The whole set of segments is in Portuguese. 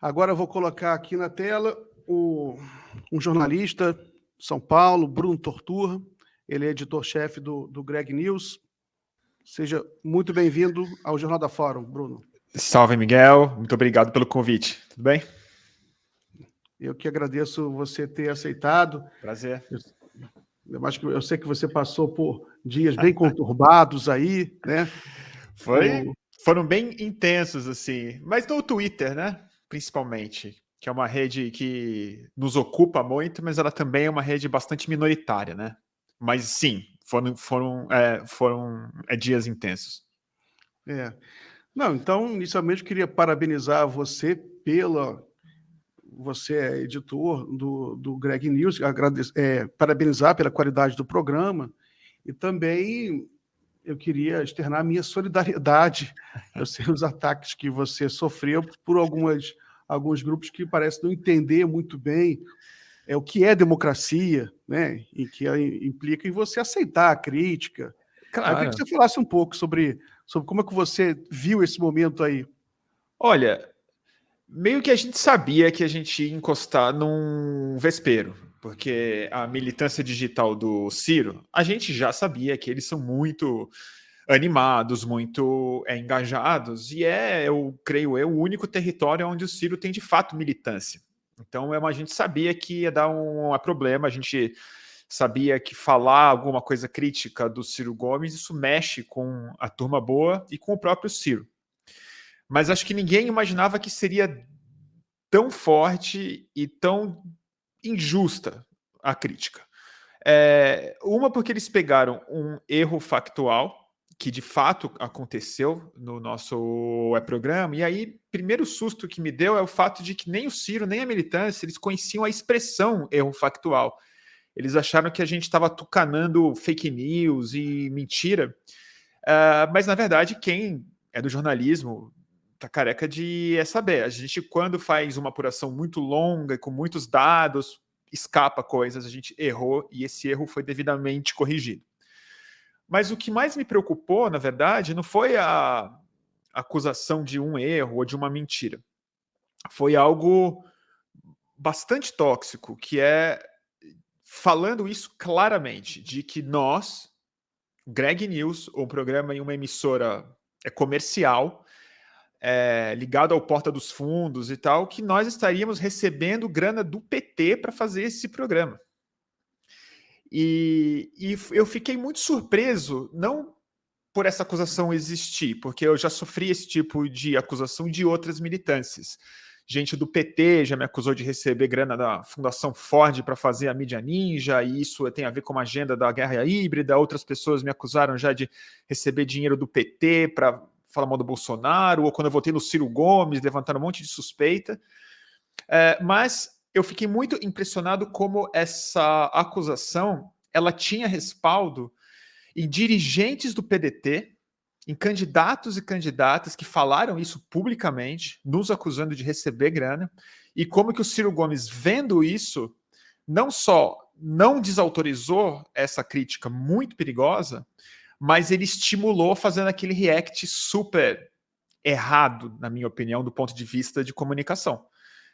Agora eu vou colocar aqui na tela um jornalista de São Paulo, Bruno Torturra. Ele é editor-chefe do Greg News. Seja muito bem-vindo ao Jornal da Fórum, Bruno. Salve, Miguel. Muito obrigado pelo convite. Tudo bem? Eu que agradeço você ter aceitado. Prazer. Eu sei que você passou por dias bem conturbados aí, né? Foram bem intensos, assim. Mas no Twitter, né? Principalmente. Que é uma rede que nos ocupa muito, mas ela também é uma rede bastante minoritária, né? Mas sim, foram dias intensos. Não, então, inicialmente, eu queria parabenizar você Você é editor do Greg News, parabenizar pela qualidade do programa e também eu queria externar a minha solidariedade. Eu sei os ataques que você sofreu por alguns grupos que parecem não entender muito bem o que é democracia, né? E que implica em você aceitar a crítica. Claro. Eu queria que você falasse um pouco sobre como é que você viu esse momento aí. Olha, meio que a gente sabia que a gente ia encostar num vespeiro, porque a militância digital do Ciro, a gente já sabia que eles são muito animados, muito engajados, e eu creio, o único território onde o Ciro tem de fato militância. Então a gente sabia que ia dar um problema, a gente sabia que falar alguma coisa crítica do Ciro Gomes, isso mexe com a turma boa e com o próprio Ciro. Mas acho que ninguém imaginava que seria tão forte e tão injusta a crítica. Uma porque eles pegaram um erro factual, que de fato aconteceu no nosso programa, e aí, primeiro susto que me deu é o fato de que nem o Ciro, nem a militância, eles conheciam a expressão erro factual. Eles acharam que a gente estava tucanando fake news e mentira, mas na verdade quem é do jornalismo tá careca de saber. A gente, quando faz uma apuração muito longa, com muitos dados, escapa coisas, a gente errou e esse erro foi devidamente corrigido. Mas o que mais me preocupou, na verdade, não foi a acusação de um erro ou de uma mentira. Foi algo bastante tóxico, que é falando isso claramente, de que nós, Greg News, um programa em uma emissora comercial, ligado ao Porta dos Fundos e tal, que nós estaríamos recebendo grana do PT para fazer esse programa. E eu fiquei muito surpreso, não por essa acusação existir, porque eu já sofri esse tipo de acusação de outras militâncias. Gente do PT já me acusou de receber grana da Fundação Ford para fazer a mídia ninja, e isso tem a ver com uma agenda da guerra híbrida. Outras pessoas me acusaram já de receber dinheiro do PT para falar mal do Bolsonaro, ou quando eu votei no Ciro Gomes, levantaram um monte de suspeita. Mas eu fiquei muito impressionado como essa acusação ela tinha respaldo em dirigentes do PDT, em candidatos e candidatas que falaram isso publicamente, nos acusando de receber grana, e como que o Ciro Gomes, vendo isso, não só não desautorizou essa crítica muito perigosa, mas ele estimulou fazendo aquele react super errado, na minha opinião, do ponto de vista de comunicação.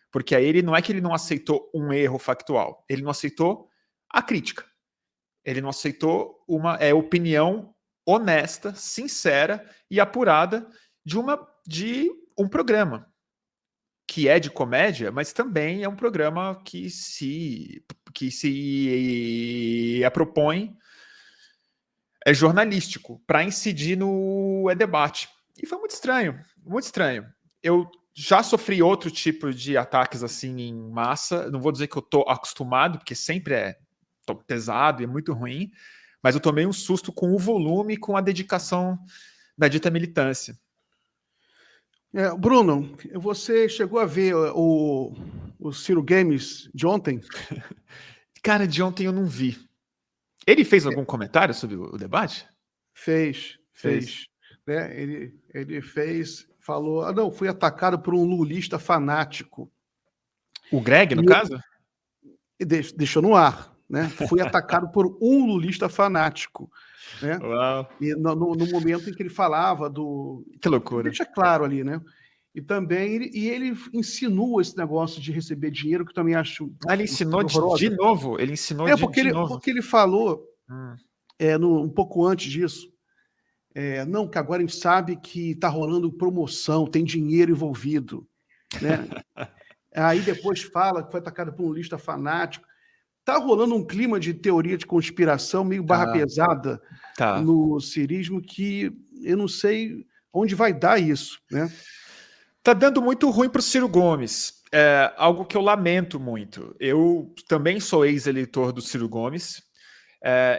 Porque aí ele não é que ele não aceitou um erro factual, ele não aceitou a crítica. Ele não aceitou uma opinião honesta, sincera e apurada de um programa que é de comédia, mas também é um programa que se propõe jornalístico para incidir no debate. E foi muito estranho, muito estranho. Eu já sofri outro tipo de ataques assim em massa. Não vou dizer que eu estou acostumado, porque sempre é pesado e é muito ruim, mas eu tomei um susto com o volume e com a dedicação da dita militância. Bruno, você chegou a ver o Ciro Gomes de ontem? Cara, de ontem eu não vi. Ele fez algum comentário sobre o debate? Fez. Né? Ele falou, não, fui atacado por um lulista fanático. O Greg, no caso? E deixou no ar, né? Fui atacado por um lulista fanático. Né? Uau. E no momento em que ele falava do... Que loucura. Deixa claro ali, né? E também ele insinua esse negócio de receber dinheiro, que eu também acho Ele ensinou de novo? Ele ensinou de novo? Porque ele falou, Hum. um pouco antes disso, não, que agora a gente sabe que está rolando promoção, tem dinheiro envolvido, né? Aí depois fala que foi atacado por um lista fanático. Está rolando um clima de teoria de conspiração meio barra pesada no cirismo, que eu não sei onde vai dar isso, né? Tá dando muito ruim para o Ciro Gomes. É algo que eu lamento muito. Eu também sou ex-eleitor do Ciro Gomes.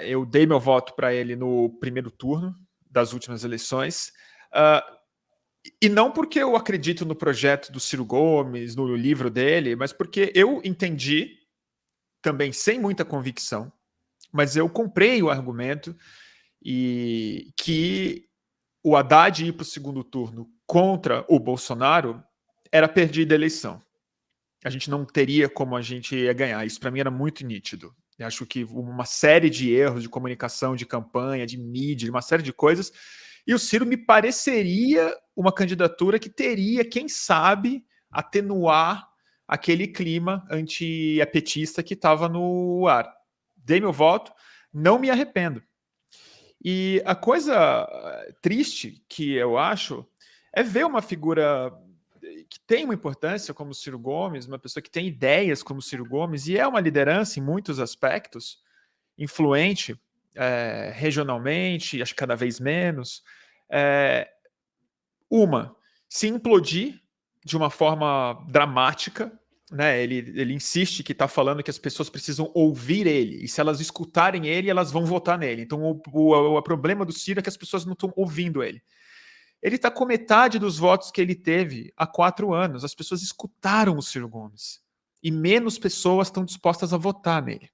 Eu dei meu voto para ele no primeiro turno das últimas eleições. E não porque eu acredito no projeto do Ciro Gomes, no livro dele, mas porque eu entendi, também sem muita convicção, mas eu comprei o argumento e que o Haddad ir para o segundo turno contra o Bolsonaro era perdida a eleição. A gente não teria como a gente ia ganhar. Isso para mim era muito nítido. Eu acho que uma série de erros de comunicação, de campanha, de mídia, uma série de coisas. E o Ciro me pareceria uma candidatura que teria, quem sabe, atenuar aquele clima anti-petista que estava no ar. Dei meu voto, não me arrependo. E a coisa triste que eu acho é ver uma figura que tem uma importância como o Ciro Gomes, uma pessoa que tem ideias como o Ciro Gomes, e é uma liderança em muitos aspectos, influente regionalmente, acho que cada vez menos, se implodir de uma forma dramática, né? Ele insiste que está falando que as pessoas precisam ouvir ele, e se elas escutarem ele, elas vão votar nele. Então o problema do Ciro é que as pessoas não estão ouvindo ele. Ele está com metade dos votos que ele teve há 4 anos. As pessoas escutaram o Ciro Gomes. E menos pessoas estão dispostas a votar nele.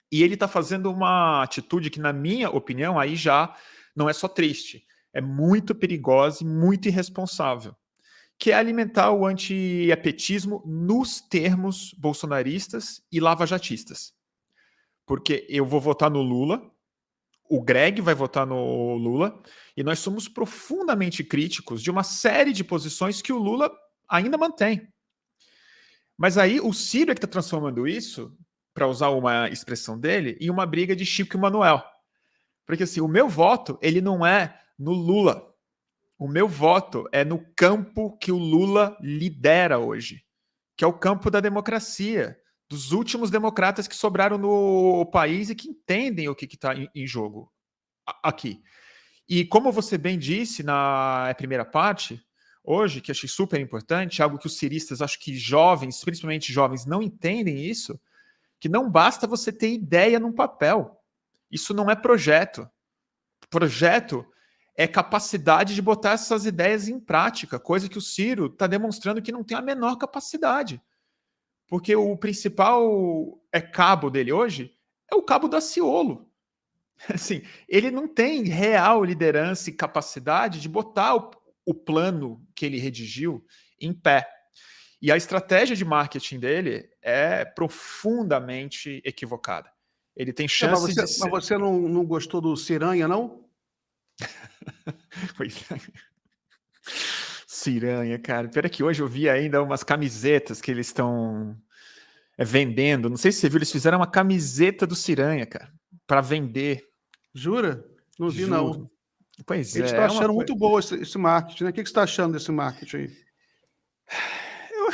E ele está fazendo uma atitude que, na minha opinião, aí já não é só triste. É muito perigosa e muito irresponsável. Que é alimentar o anti-petismo nos termos bolsonaristas e lavajatistas. Porque eu vou votar no Lula, o Greg vai votar no Lula, e nós somos profundamente críticos de uma série de posições que o Lula ainda mantém. Mas aí o Ciro é que está transformando isso, para usar uma expressão dele, em uma briga de Chico e Manuel. Porque assim, o meu voto, ele não é no Lula. O meu voto é no campo que o Lula lidera hoje, que é o campo da democracia, dos últimos democratas que sobraram no país e que entendem o que está em jogo aqui. E como você bem disse na primeira parte, hoje, que achei super importante, algo que os ciristas, acho que jovens, principalmente jovens, não entendem isso, que não basta você ter ideia num papel. Isso não é projeto. Projeto é capacidade de botar essas ideias em prática, coisa que o Ciro está demonstrando que não tem a menor capacidade. Porque o principal cabo dele hoje é o cabo Daciolo. Assim, ele não tem real liderança e capacidade de botar o plano que ele redigiu em pé. E a estratégia de marketing dele é profundamente equivocada. Ele tem chance de ser... Mas você não gostou do Ciranha, não? Ciranha, cara. Pera que hoje eu vi ainda umas camisetas que eles estão vendendo. Não sei se você viu, eles fizeram uma camiseta do Ciranha, cara, para vender. Jura? Não vi, Juro. não. Pois Eles estão achando muito bom esse marketing, né? O que você está achando desse marketing aí? Eu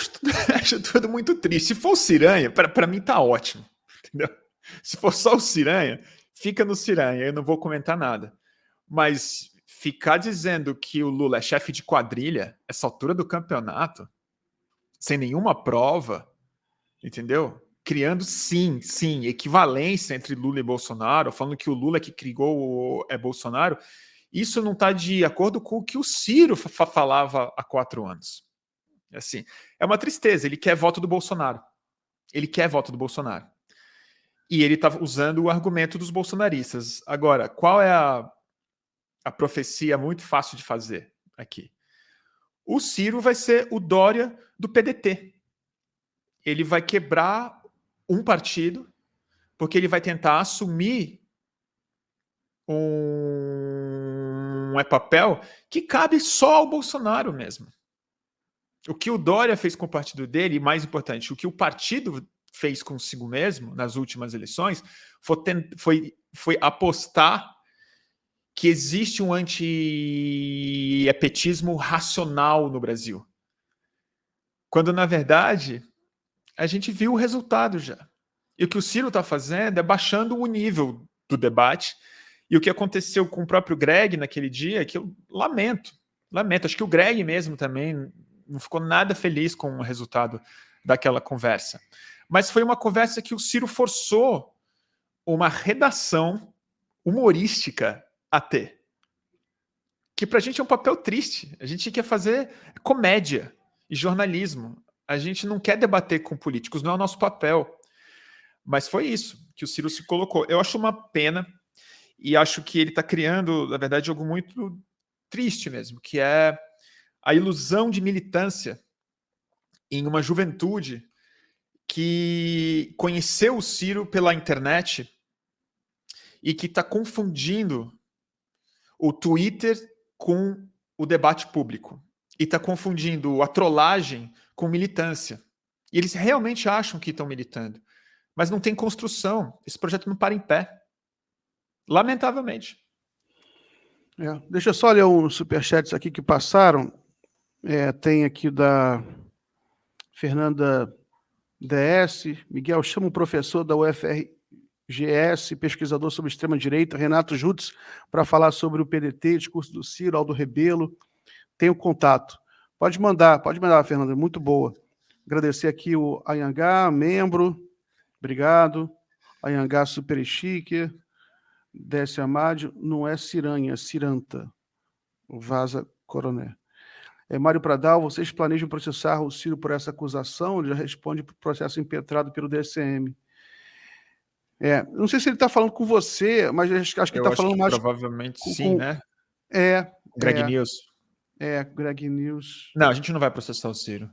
acho tudo muito triste. Se for o Ciranha, para mim tá ótimo. Entendeu? Se for só o Ciranha, fica no Ciranha, eu não vou comentar nada. Mas ficar dizendo que o Lula é chefe de quadrilha, essa altura do campeonato, sem nenhuma prova, entendeu? Criando, sim, equivalência entre Lula e Bolsonaro, falando que o Lula que criou Bolsonaro, isso não está de acordo com o que o Ciro falava há 4 anos. Assim, é uma tristeza, ele quer voto do Bolsonaro. Ele quer voto do Bolsonaro. E ele está usando o argumento dos bolsonaristas. Agora, qual é a profecia muito fácil de fazer aqui? O Ciro vai ser o Dória do PDT. Ele vai quebrar um partido, porque ele vai tentar assumir um papel que cabe só ao Bolsonaro mesmo. O que o Dória fez com o partido dele, e mais importante, o que o partido fez consigo mesmo nas últimas eleições, foi apostar que existe um anti-epetismo racional no Brasil. Quando, na verdade, a gente viu o resultado já. E o que o Ciro está fazendo é baixando o nível do debate. E o que aconteceu com o próprio Greg naquele dia, que eu lamento. Acho que o Greg mesmo também não ficou nada feliz com o resultado daquela conversa. Mas foi uma conversa que o Ciro forçou uma redação humorística a ter. Que pra gente é um papel triste. A gente quer fazer comédia e jornalismo. A gente não quer debater com políticos, não é o nosso papel. Mas foi isso que o Ciro se colocou. Eu acho uma pena e acho que ele está criando, na verdade, algo muito triste mesmo, que é a ilusão de militância em uma juventude que conheceu o Ciro pela internet e que está confundindo o Twitter com o debate público. E está confundindo a trollagem com militância. E eles realmente acham que estão militando. Mas não tem construção. Esse projeto não para em pé. Lamentavelmente. Deixa eu só ler uns superchats aqui que passaram. Tem aqui da Fernanda DS. Miguel, chama o professor da UFRGS, pesquisador sobre extrema-direita, Renato Jutz, para falar sobre o PDT, discurso do Ciro, Aldo Rebelo. Tenho contato. Pode mandar, Fernanda, muito boa. Agradecer aqui o Anhangá, membro. Obrigado. Anhangá super chique. Décio Amádio, não é Ciranha, é Ciranta. Vaza Coroné. Mário Pradal, vocês planejam processar o Ciro por essa acusação? Ele já responde para o processo impetrado pelo DSM. Não sei se ele está falando com você, mas acho que ele está falando mais... Provavelmente sim, né? Greg News. Greg News. Não, a gente não vai processar o Ciro.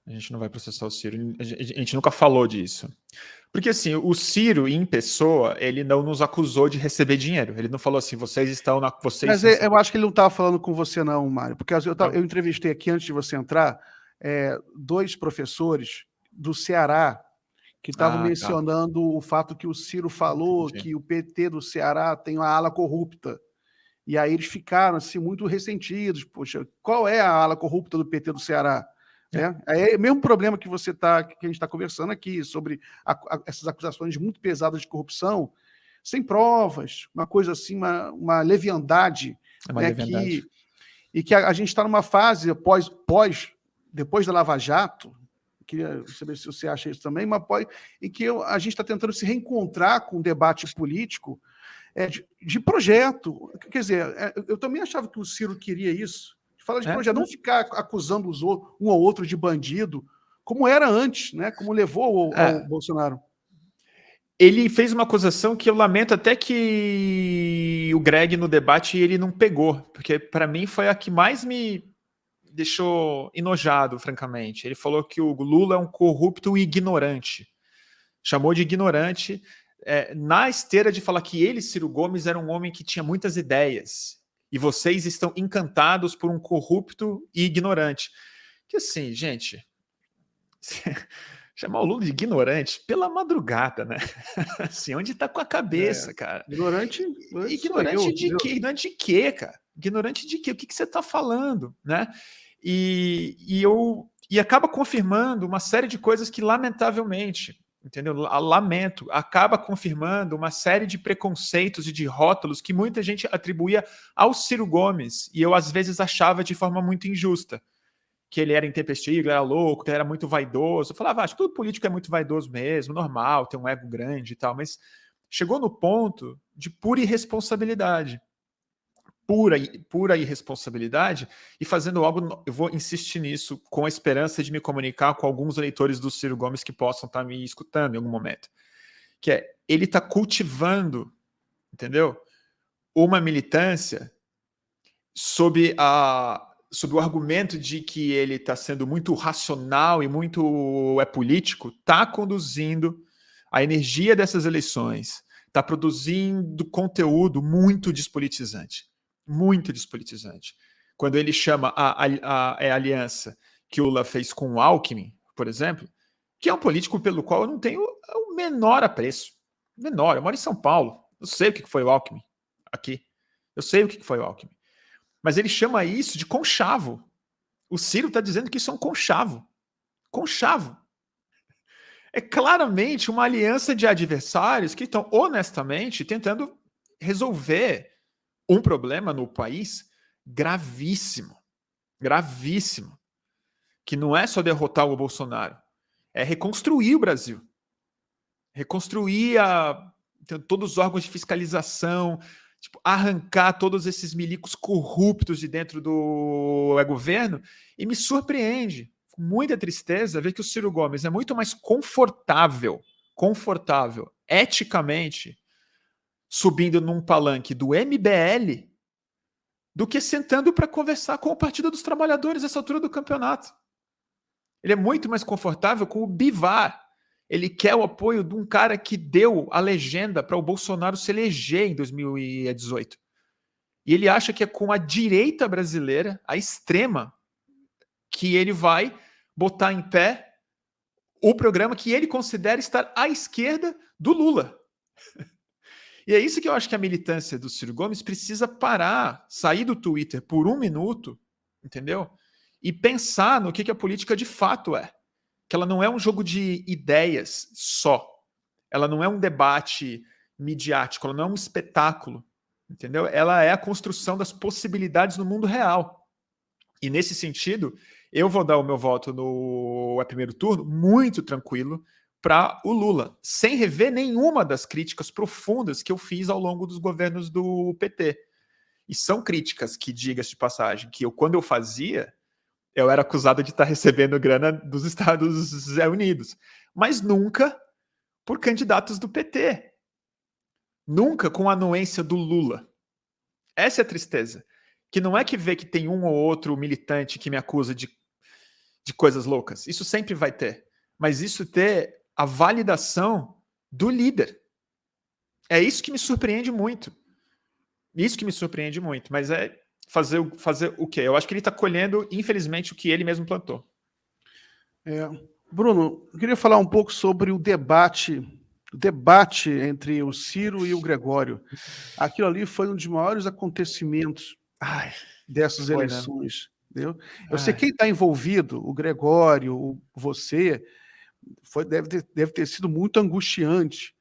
A gente nunca falou disso. Porque, assim, o Ciro, em pessoa, ele não nos acusou de receber dinheiro. Ele não falou assim, vocês estão na... Mas eu acho que ele não estava falando com você, não, Mário. Porque eu entrevistei aqui, antes de você entrar, 2 professores do Ceará que estavam mencionando o fato que o Ciro falou que o PT do Ceará tem uma ala corrupta. E aí eles ficaram assim, muito ressentidos. Poxa, qual é a ala corrupta do PT do Ceará? É o mesmo problema que que a gente está conversando aqui, sobre essas acusações muito pesadas de corrupção, sem provas, uma coisa assim, uma leviandade. Leviandade. Que a gente está numa fase, depois da Lava Jato, queria saber se você acha isso também, em que a gente está tentando se reencontrar com o debate político de projeto. Quer dizer, eu também achava que o Ciro queria isso. Fala de projeto, não ficar acusando um ou outro de bandido, como era antes, né? Como levou ao Bolsonaro. Ele fez uma acusação que eu lamento até que o Greg no debate ele não pegou, porque para mim foi a que mais me deixou enojado, francamente. Ele falou que o Lula é um corrupto e ignorante. Chamou de ignorante na esteira de falar que ele, Ciro Gomes, era um homem que tinha muitas ideias. E vocês estão encantados por um corrupto e ignorante. Que assim, gente, chamar o Lula de ignorante pela madrugada, né? Assim, onde tá com a cabeça, cara? Ignorante de quê? Ignorante de quê, cara? Ignorante de quê? O que você tá falando, né? E acaba confirmando uma série de coisas que, lamentavelmente, entendeu? Lamento, acaba confirmando uma série de preconceitos e de rótulos que muita gente atribuía ao Ciro Gomes, e eu às vezes achava de forma muito injusta, que ele era intempestivo, era louco, que ele era muito vaidoso. Eu falava, acho que todo político é muito vaidoso mesmo, normal, tem um ego grande e tal, mas chegou no ponto de pura irresponsabilidade. Pura irresponsabilidade, e fazendo algo, eu vou insistir nisso, com a esperança de me comunicar com alguns leitores do Ciro Gomes que possam estar me escutando em algum momento, que ele está cultivando, entendeu? Uma militância sob o argumento de que ele está sendo muito racional e muito político, está conduzindo a energia dessas eleições, está produzindo conteúdo muito despolitizante. Muito despolitizante. Quando ele chama a aliança, que o Lula fez com o Alckmin, por exemplo, que é um político pelo qual eu não tenho o menor apreço. Menor. Eu moro em São Paulo. Eu sei o que foi o Alckmin aqui. Eu sei o que foi o Alckmin. Mas ele chama isso de conchavo. O Ciro está dizendo que isso é um conchavo. Conchavo. É claramente uma aliança de adversários que estão honestamente tentando resolver um problema no país gravíssimo. Gravíssimo. Que não é só derrotar o Bolsonaro. É reconstruir o Brasil. Reconstruir todos os órgãos de fiscalização, tipo, arrancar todos esses milicos corruptos de dentro do governo, e me surpreende, com muita tristeza, ver que o Ciro Gomes é muito mais confortável, eticamente, subindo num palanque do MBL, do que sentando para conversar com o Partido dos Trabalhadores nessa altura do campeonato. Ele é muito mais confortável com o Bivar. Ele quer o apoio de um cara que deu a legenda para o Bolsonaro se eleger em 2018. E ele acha que é com a direita brasileira, a extrema, que ele vai botar em pé o programa que ele considera estar à esquerda do Lula. E é isso que eu acho que a militância do Ciro Gomes precisa parar, sair do Twitter por um minuto, entendeu? E pensar no que a política de fato é. Que ela não é um jogo de ideias só. Ela não é um debate midiático, ela não é um espetáculo, entendeu? Ela é a construção das possibilidades no mundo real. E nesse sentido, eu vou dar o meu voto no primeiro turno muito tranquilo para o Lula, sem rever nenhuma das críticas profundas que eu fiz ao longo dos governos do PT. E são críticas que, diga-se de passagem, que quando eu fazia, eu era acusado de estar recebendo grana dos Estados Unidos, mas nunca por candidatos do PT. Nunca com a anuência do Lula. Essa é a tristeza. Que não é que vê que tem um ou outro militante que me acusa de coisas loucas. Isso sempre vai ter. Mas isso ter a validação do líder. É isso que me surpreende muito. Isso que me surpreende muito. Mas é fazer o quê? Eu acho que ele está colhendo, infelizmente, o que ele mesmo plantou. Bruno, eu queria falar um pouco sobre o debate entre o Ciro e o Gregório. Aquilo ali foi um dos maiores acontecimentos dessas eleições. Entendeu? Eu sei quem está envolvido, o Gregório, você, deve ter sido muito angustiante.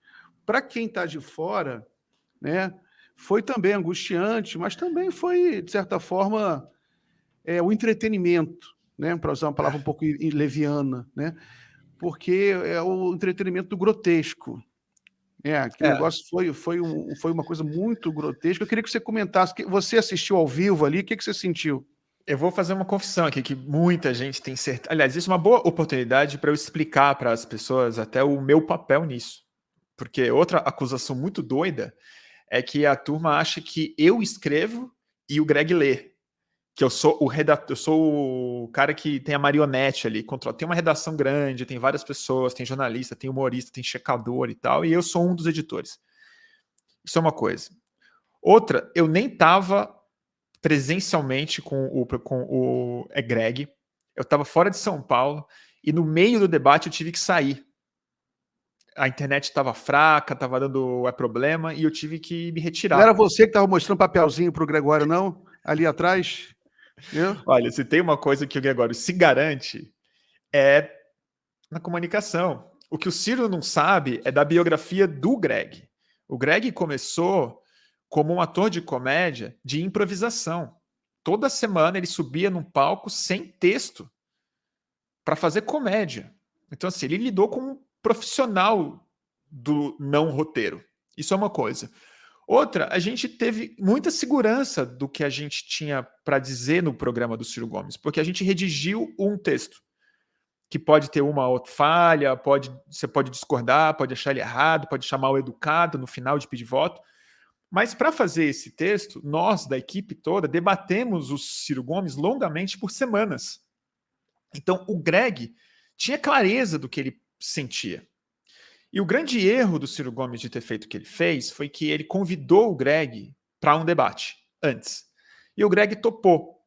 Para quem está de fora, né, foi também angustiante, mas também foi, de certa forma, o entretenimento, né, para usar uma palavra um pouco leviana, né, porque é o entretenimento do grotesco. Aquele negócio foi uma coisa muito grotesca. Eu queria que você comentasse, que você assistiu ao vivo ali, o que você sentiu? Eu vou fazer uma confissão aqui, que muita gente tem certeza. Aliás, isso é uma boa oportunidade para eu explicar para as pessoas até o meu papel nisso. Porque outra acusação muito doida é que a turma acha que eu escrevo e o Greg lê. Que eu sou o redator, eu sou o cara que tem a marionete ali, tem uma redação grande, tem várias pessoas, tem jornalista, tem humorista, tem checador e tal, e eu sou um dos editores. Isso é uma coisa. Outra, eu nem estava presencialmente com o Greg, eu estava fora de São Paulo, e no meio do debate eu tive que sair. A internet estava fraca, estava dando problema, e eu tive que me retirar. Não era você que estava mostrando papelzinho para o Gregório, não? Ali atrás? Olha, se tem uma coisa que o Gregório se garante, é na comunicação. O que o Ciro não sabe é da biografia do Greg. O Greg começou como um ator de comédia de improvisação. Toda semana ele subia num palco sem texto para fazer comédia. Então, assim, ele lidou com um profissional do não roteiro. Isso é uma coisa. Outra, a gente teve muita segurança do que a gente tinha para dizer no programa do Ciro Gomes, porque a gente redigiu um texto que pode ter uma outra falha, você pode discordar, pode achar ele errado, pode achar mal educado no final de pedir voto. Mas para fazer esse texto, nós, da equipe toda, debatemos o Ciro Gomes longamente por semanas. Então, o Greg tinha clareza do que ele sentia. E o grande erro do Ciro Gomes de ter feito o que ele fez foi que ele convidou o Greg para um debate antes. E o Greg topou.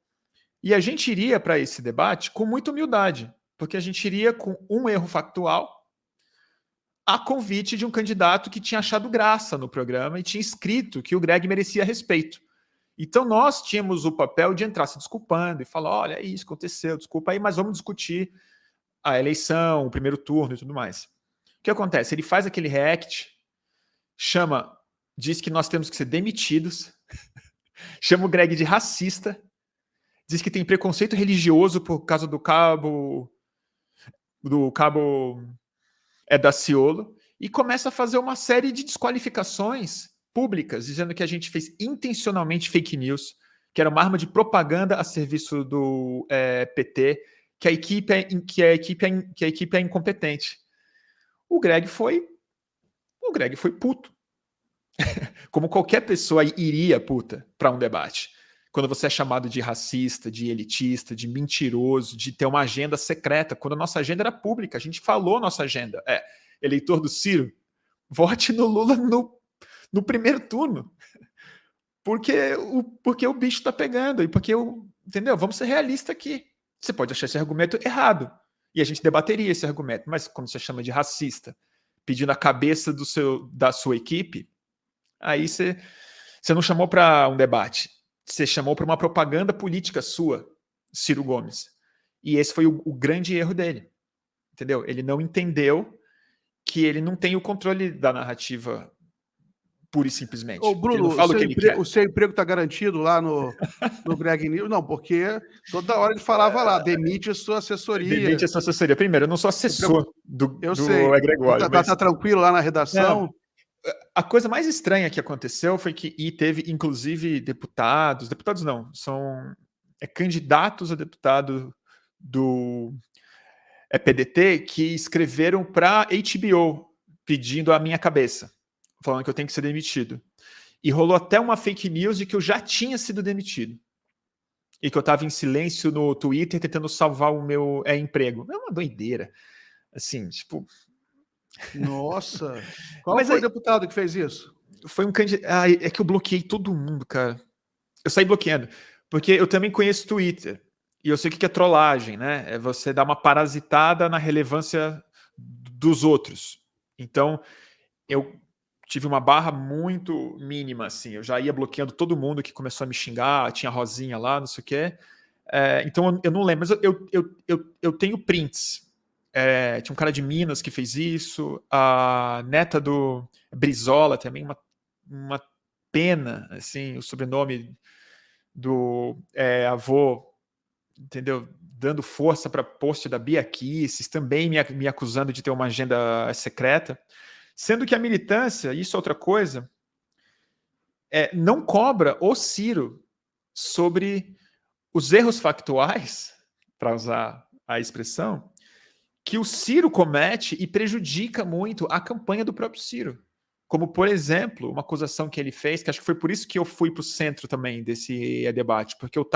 E a gente iria para esse debate com muita humildade, porque a gente iria com um erro factual a convite de um candidato que tinha achado graça no programa e tinha escrito que o Greg merecia respeito. Então nós tínhamos o papel de entrar se desculpando e falar, olha, é isso aconteceu, desculpa aí, mas vamos discutir a eleição, o primeiro turno e tudo mais. O que acontece? Ele faz aquele react, diz que nós temos que ser demitidos, chama o Greg de racista, diz que tem preconceito religioso por causa do cabo Daciolo, e começa a fazer uma série de desqualificações públicas, dizendo que a gente fez intencionalmente fake news, que era uma arma de propaganda a serviço do PT, que a equipe é incompetente. O Greg foi puto. Como qualquer pessoa iria puta para um debate. Quando você é chamado de racista, de elitista, de mentiroso, de ter uma agenda secreta, quando a nossa agenda era pública, a gente falou nossa agenda. Eleitor do Ciro, vote no Lula no primeiro turno. Porque o bicho tá pegando. E porque entendeu? Vamos ser realistas aqui. Você pode achar esse argumento errado. E a gente debateria esse argumento. Mas quando você chama de racista, pedindo a cabeça da sua equipe, aí você não chamou para um debate. Você chamou para uma propaganda política sua, Ciro Gomes. E esse foi o grande erro dele. Entendeu? Ele não entendeu que ele não tem o controle da narrativa pura e simplesmente. Ô, Bruno, o seu emprego está garantido lá no Greg News? Não, porque toda hora ele falava lá, demite a sua assessoria. Demite a sua assessoria. Primeiro, eu não sou assessor do Egregório. Tá tranquilo lá na redação? Não. A coisa mais estranha que aconteceu foi que teve, inclusive, deputados não, são candidatos a deputado do PDT que escreveram para HBO pedindo a minha cabeça, falando que eu tenho que ser demitido. E rolou até uma fake news de que eu já tinha sido demitido. E que eu estava em silêncio no Twitter tentando salvar o meu emprego. É uma doideira. Assim, tipo... Nossa! Qual foi o deputado que fez isso? Foi um candidato... é que eu bloqueei todo mundo, cara. Eu saí bloqueando. Porque eu também conheço Twitter. E eu sei o que é trollagem, né? É você dar uma parasitada na relevância dos outros. Então, eu tive uma barra muito mínima, assim. Eu já ia bloqueando todo mundo que começou a me xingar. Tinha Rosinha lá, não sei o quê. Então, eu não lembro. Mas eu tenho prints. Tinha um cara de Minas que fez isso. A neta do Brizola também, uma pena, assim, o sobrenome do avô, entendeu? Dando força para post da Bia Kicis, também me acusando de ter uma agenda secreta. Sendo que a militância, isso é outra coisa, não cobra o Ciro sobre os erros factuais, para usar a expressão, que o Ciro comete e prejudica muito a campanha do próprio Ciro. Como, por exemplo, uma acusação que ele fez, que acho que foi por isso que eu fui para o centro também desse debate, porque eu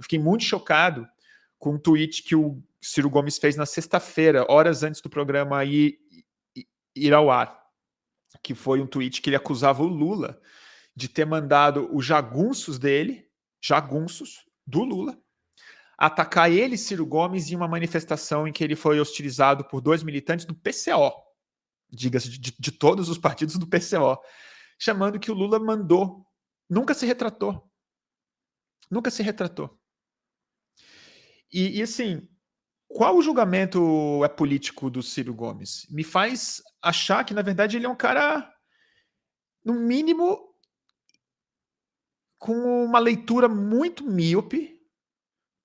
fiquei muito chocado com um tweet que o Ciro Gomes fez na sexta-feira, horas antes do programa ir ao ar, que foi um tweet que ele acusava o Lula de ter mandado os jagunços do Lula, atacar ele, Ciro Gomes, em uma manifestação em que ele foi hostilizado por 2 militantes do PCO, diga-se de todos os partidos do PCO, chamando que o Lula mandou. Nunca se retratou. E assim, qual o julgamento político do Ciro Gomes? Me faz achar que, na verdade, ele é um cara, no mínimo, com uma leitura muito míope,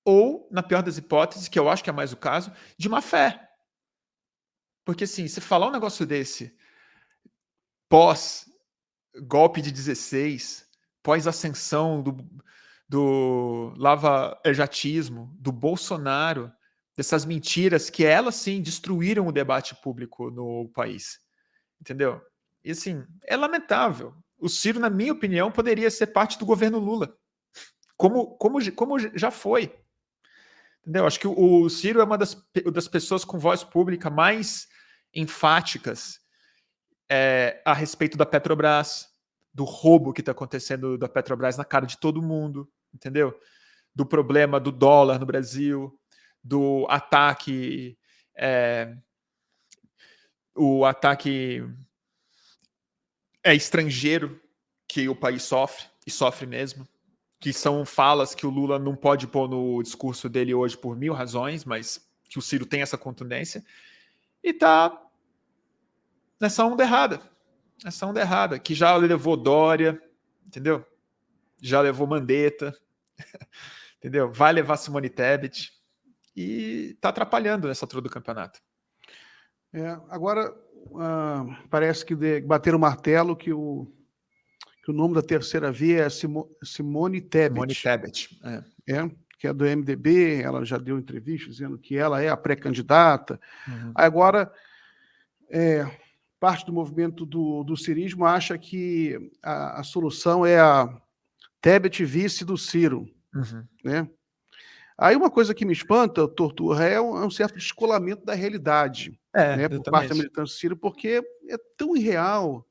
ou, na pior das hipóteses, que eu acho que é mais o caso, de má fé. Porque, assim, se falar um negócio desse pós-golpe de 16, pós-ascensão do lava-jatismo, do Bolsonaro, dessas mentiras que elas, sim, destruíram o debate público no país. Entendeu? E, assim, é lamentável. O Ciro, na minha opinião, poderia ser parte do governo Lula. Como já foi. Entendeu? Acho que o Ciro é uma das pessoas com voz pública mais enfáticas a respeito da Petrobras, do roubo que está acontecendo da Petrobras na cara de todo mundo, entendeu? do problema do dólar no Brasil, do ataque, o ataque estrangeiro que o país sofre, e sofre mesmo, que são falas que o Lula não pode pôr no discurso dele hoje por 1000 razões, mas que o Ciro tem essa contundência, e tá nessa onda errada, que já levou Dória, entendeu? Já levou Mandetta, entendeu? Vai levar Simone Tebet, e tá atrapalhando nessa altura do campeonato. Agora, parece que bateram o martelo que o nome da terceira via é Simone Tebet. Simone Tebet, que é do MDB, ela já deu entrevista dizendo que ela é a pré-candidata. Uhum. Agora, parte do movimento do cirismo acha que a solução é a Tebet vice do Ciro. Uhum. Né? Aí uma coisa que me espanta, Torturra, é um certo descolamento da realidade, né, por parte da militância do Ciro, porque é tão irreal,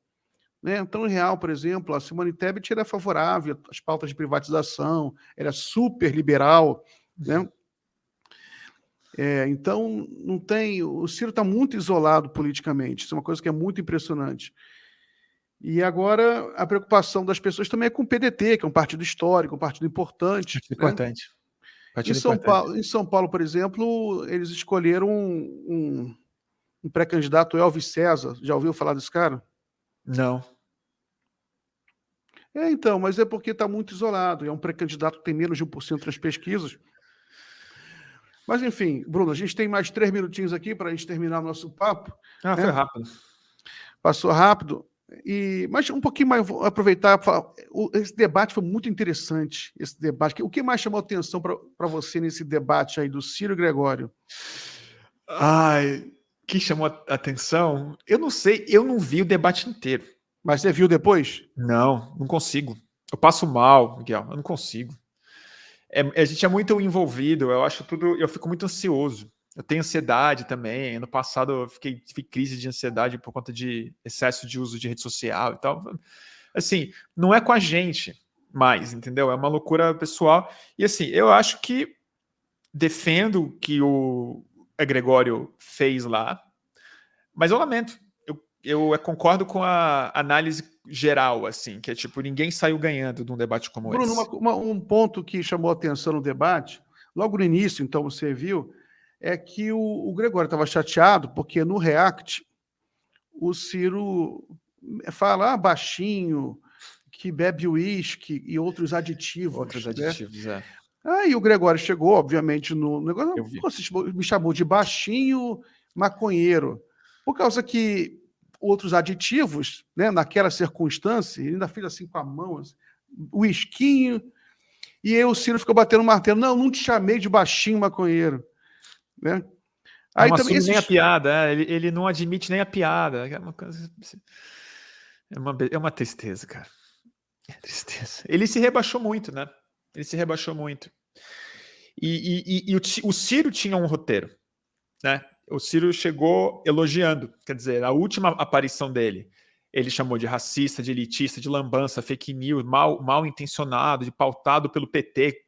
né? Tão irreal, por exemplo, a Simone Tebet era favorável às pautas de privatização, era super liberal, né? Então, não tem. O Ciro está muito isolado politicamente, isso é uma coisa que é muito impressionante. E agora a preocupação das pessoas também é com o PDT, que é um partido histórico, um partido importante. Importante. Em São Paulo, por exemplo, eles escolheram um pré-candidato, Elvis César. Já ouviu falar desse cara? Não. Então, mas é porque está muito isolado. É um pré-candidato que tem menos de 1% nas pesquisas. Mas, enfim, Bruno, a gente tem mais 3 minutinhos aqui para a gente terminar nosso papo. Foi rápido. Passou rápido. Mas um pouquinho mais, vou aproveitar. Esse debate foi muito interessante. Esse debate. O que mais chamou atenção para você nesse debate aí do Ciro e Gregório? Que chamou atenção? Eu não sei, eu não vi o debate inteiro. Mas você viu depois? Não consigo. Eu passo mal, Miguel, eu não consigo. A gente é muito envolvido, eu fico muito ansioso. Eu tenho ansiedade também. Ano passado eu tive crise de ansiedade por conta de excesso de uso de rede social e tal. Assim, não é com a gente mais, entendeu? É uma loucura pessoal. E assim, eu acho que defendo o que o Gregório fez lá, mas eu lamento. Eu concordo com a análise geral, assim, que é tipo, ninguém saiu ganhando de um debate como Bruno, esse. Um ponto que chamou a atenção no debate, logo no início, então você viu, é que o Gregório estava chateado porque no React o Ciro fala baixinho, que bebe uísque e outros aditivos. Né? Aí o Gregório chegou, obviamente, no negócio, me chamou de baixinho maconheiro, por causa que outros aditivos, né, naquela circunstância, ele ainda fez assim com a mão, assim, uisquinho, e aí o Ciro ficou batendo o martelo, não te chamei de baixinho maconheiro. Né? Aí também nem a piada, ele não admite nem a piada. É uma tristeza, cara. É tristeza. Ele se rebaixou muito, né? E o Ciro tinha um roteiro, né? O Ciro chegou elogiando, quer dizer, a última aparição dele, ele chamou de racista, de elitista, de lambança, fake news, mal intencionado, de pautado pelo PT,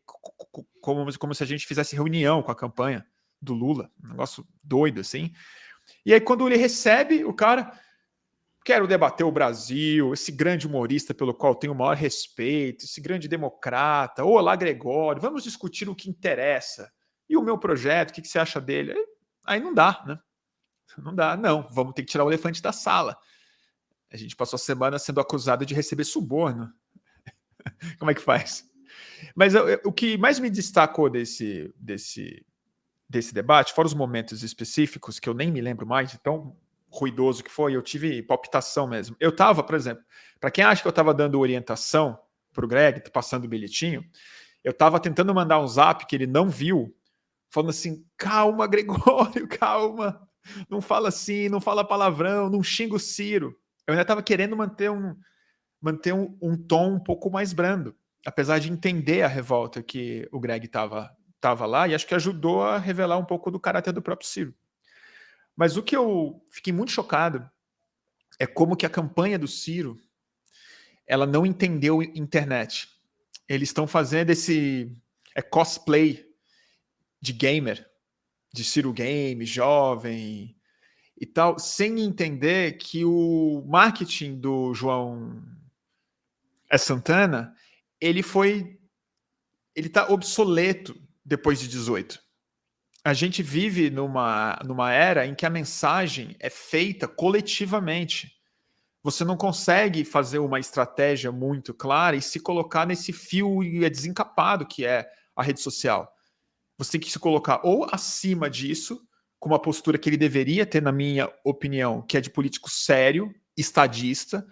como se a gente fizesse reunião com a campanha do Lula, um negócio doido assim. E aí quando ele recebe o cara, quero debater o Brasil, esse grande humorista pelo qual tenho o maior respeito, esse grande democrata, olá Gregório, vamos discutir o que interessa. E o meu projeto, o que você acha dele? Aí não dá, né? Não, vamos ter que tirar o elefante da sala. A gente passou a semana sendo acusado de receber suborno. Como é que faz? Mas o que mais me destacou desse debate, fora os momentos específicos, que eu nem me lembro mais, tão ruidoso que foi, eu tive palpitação mesmo. Eu estava, por exemplo, para quem acha que eu estava dando orientação para o Greg, passando o bilhetinho, eu estava tentando mandar um zap que ele não viu, falando assim, calma, Gregório, calma, não fala assim, não fala palavrão, não xinga o Ciro. Eu ainda estava querendo manter um tom um pouco mais brando, apesar de entender a revolta que o Greg estava lá, e acho que ajudou a revelar um pouco do caráter do próprio Ciro. Mas o que eu fiquei muito chocado é como que a campanha do Ciro, ela não entendeu internet. Eles estão fazendo é cosplay de gamer, de Ciro Game, jovem e tal, sem entender que o marketing do João Santana, ele tá obsoleto depois de 18. A gente vive numa era em que a mensagem é feita coletivamente. Você não consegue fazer uma estratégia muito clara e se colocar nesse fio desencapado que é a rede social. Você tem que se colocar ou acima disso, com uma postura que ele deveria ter, na minha opinião, que é de político sério, estadista,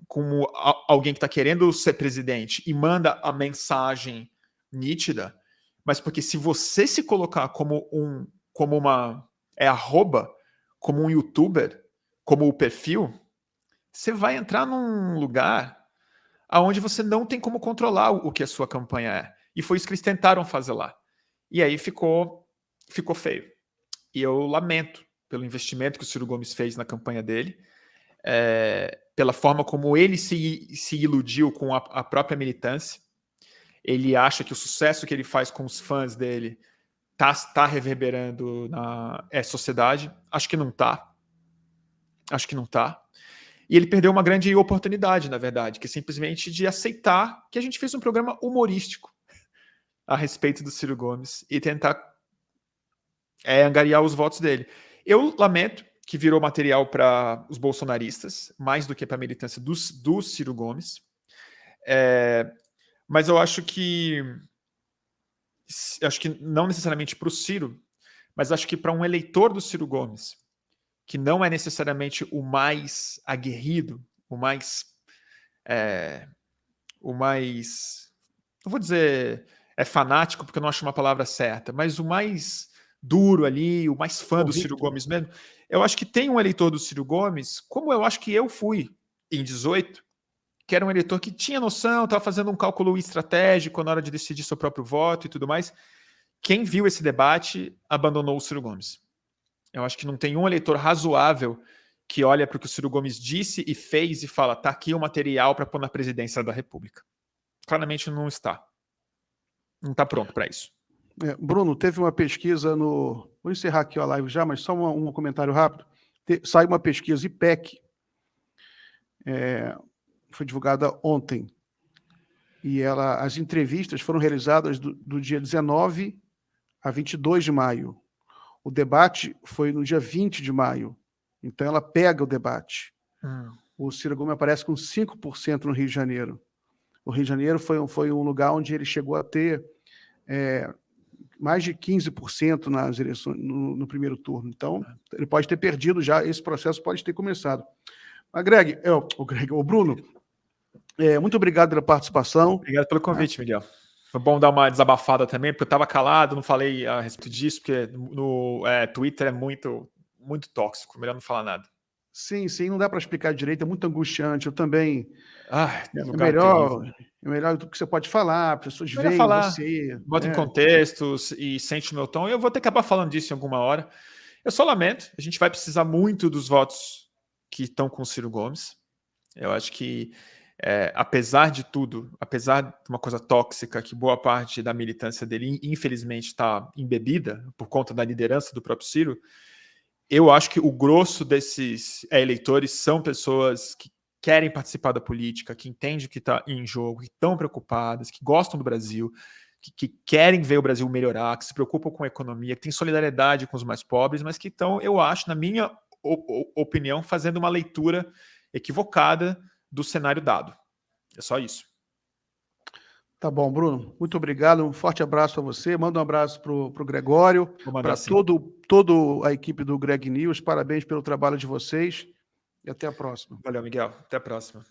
como alguém que está querendo ser presidente e manda a mensagem nítida, mas porque se você se colocar como uma arroba, como um youtuber, como o perfil, você vai entrar num lugar aonde você não tem como controlar o que a sua campanha é. E foi isso que eles tentaram fazer lá. E aí ficou feio. E eu lamento pelo investimento que o Ciro Gomes fez na campanha dele, pela forma como ele se iludiu com a própria militância. Ele acha que o sucesso que ele faz com os fãs dele tá reverberando na sociedade. Acho que não tá. E ele perdeu uma grande oportunidade, na verdade, que é simplesmente de aceitar que a gente fez um programa humorístico a respeito do Ciro Gomes e tentar angariar os votos dele. Eu lamento que virou material para os bolsonaristas, mais do que para a militância do Ciro Gomes. Mas eu acho que não necessariamente para o Ciro, mas acho que para um eleitor do Ciro Gomes, que não é necessariamente o mais aguerrido, o mais, não vou dizer fanático, porque eu não acho uma palavra certa, mas o mais duro ali, o mais fã do Ciro Gomes mesmo, eu acho que tem um eleitor do Ciro Gomes, como eu acho que eu fui em 18, que era um eleitor que tinha noção, estava fazendo um cálculo estratégico na hora de decidir seu próprio voto e tudo mais. Quem viu esse debate abandonou o Ciro Gomes. Eu acho que não tem um eleitor razoável que olha para o que o Ciro Gomes disse e fez e fala, tá aqui o material para pôr na presidência da República. Claramente não está. Não está pronto para isso. Bruno, teve uma pesquisa no... Vou encerrar aqui a live já, mas só um comentário rápido. Saiu uma pesquisa IPEC, foi divulgada ontem, e as entrevistas foram realizadas do dia 19 a 22 de maio. O debate foi no dia 20 de maio. Então, ela pega o debate. O Ciro Gomes aparece com 5% no Rio de Janeiro. O Rio de Janeiro foi um lugar onde ele chegou a ter mais de 15% nas eleições, no primeiro turno. Então, ele pode ter perdido já, esse processo pode ter começado. Mas, o Bruno, muito obrigado pela participação. Obrigado pelo convite, Miguel. Foi bom dar uma desabafada também, porque eu estava calado, não falei a respeito disso, porque no Twitter é muito, muito tóxico, melhor não falar nada. Sim, não dá para explicar direito, é muito angustiante. Eu também... é melhor do que você pode falar, as pessoas veem você... Bota em contextos e sente o meu tom. Eu vou ter que acabar falando disso em alguma hora. Eu só lamento, a gente vai precisar muito dos votos que estão com o Ciro Gomes. Eu acho que, apesar de tudo, apesar de uma coisa tóxica, que boa parte da militância dele, infelizmente, está embebida por conta da liderança do próprio Ciro, eu acho que o grosso desses eleitores são pessoas que querem participar da política, que entendem o que está em jogo, que estão preocupadas, que gostam do Brasil, que querem ver o Brasil melhorar, que se preocupam com a economia, que têm solidariedade com os mais pobres, mas que estão, eu acho, na minha opinião, fazendo uma leitura equivocada do cenário dado. É só isso. Tá bom, Bruno. Muito obrigado. Um forte abraço a você. Manda um abraço para o Gregório, para toda a equipe do Greg News. Parabéns pelo trabalho de vocês e até a próxima. Valeu, Miguel. Até a próxima.